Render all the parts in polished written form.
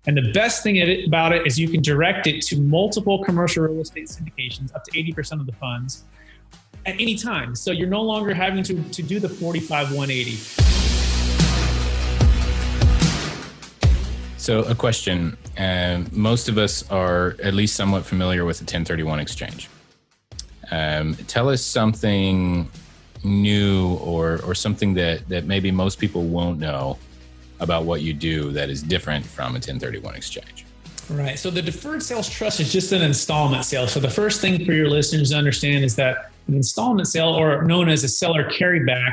And the best thing about it is you can direct it to multiple commercial real estate syndications, up to 80% of the funds at any time. So you're no longer having to do the 45-180. So a question, most of us are at least somewhat familiar with the 1031 exchange. Tell us something new or something that maybe most people won't know about what you do that is different from a 1031 exchange. Right. So the Deferred Sales Trust is just an installment sale. So the first thing for your listeners to understand is that an installment sale, or known as a seller carryback,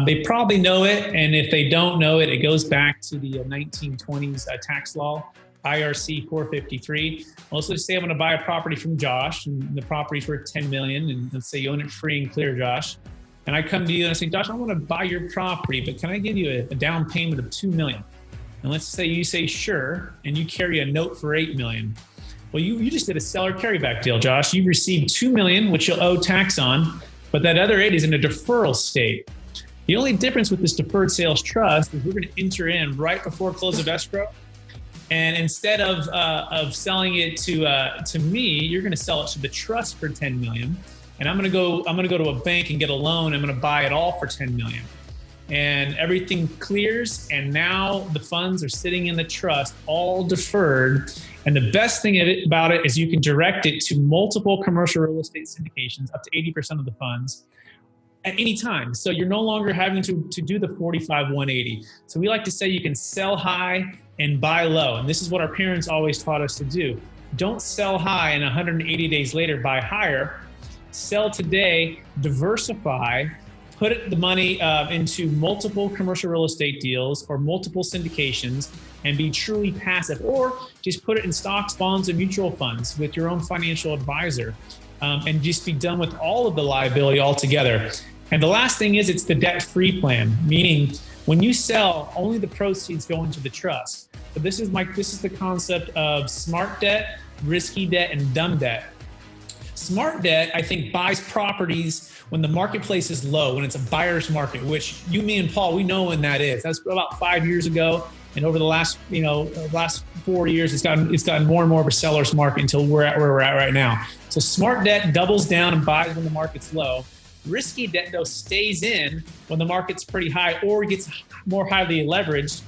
they probably know it. And if they don't know it, it goes back to the 1920s tax law, IRC 453. Let's just say I'm going to buy a property from Josh, and the property's worth $10 million. And let's say you own it free and clear, Josh. And I come to you and I say, Josh, I want to buy your property, but can I give you a down payment of $2 million? And let's say you say, sure, and you carry a note for $8 million. Well, you just did a seller carryback deal, Josh. You received $2 million, which you'll owe tax on, but that other $8 million is in a deferral state. The only difference with this Deferred Sales Trust is we're going to enter in right before close of escrow. And instead of selling it to me, you're going to sell it to the trust for $10 million. And I'm going to go to a bank and get a loan. I'm going to buy it all for $10 million. And everything clears. And now the funds are sitting in the trust, all deferred. And the best thing about it is you can direct it to multiple commercial real estate syndications, up to 80% of the funds at any time. So you're no longer having to do the 45-180. So we like to say you can sell high and buy low. And this is what our parents always taught us to do. Don't sell high and 180 days later buy higher. Sell today, diversify, put the money into multiple commercial real estate deals or multiple syndications and be truly passive, or just put it in stocks, bonds, and mutual funds with your own financial advisor, and just be done with all of the liability altogether. And the last thing is, it's the debt-free plan, meaning when you sell, only the proceeds go into the trust. So this is the concept of smart debt, risky debt, and dumb debt. Smart debt, I think, buys properties when the marketplace is low, when it's a buyer's market, which you, me, and Paul, we know when that is. That's about 5 years ago. And over the last 4 years, it's gotten more and more of a seller's market until we're at where we're at right now. So smart debt doubles down and buys when the market's low. Risky debt, though, stays in when the market's pretty high or gets more highly leveraged.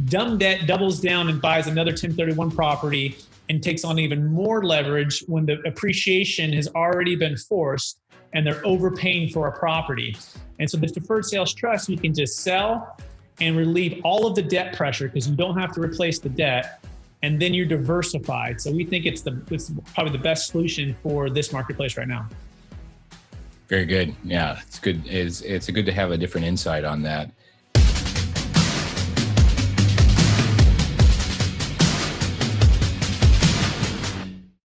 Dumb debt doubles down and buys another 1031 property and takes on even more leverage when the appreciation has already been forced and they're overpaying for a property. And so the Deferred Sales Trust, you can just sell and relieve all of the debt pressure because you don't have to replace the debt, and then you're diversified. So we think it's probably the best solution for this marketplace right now. Very good. Yeah, it's good. It's good to have a different insight on that.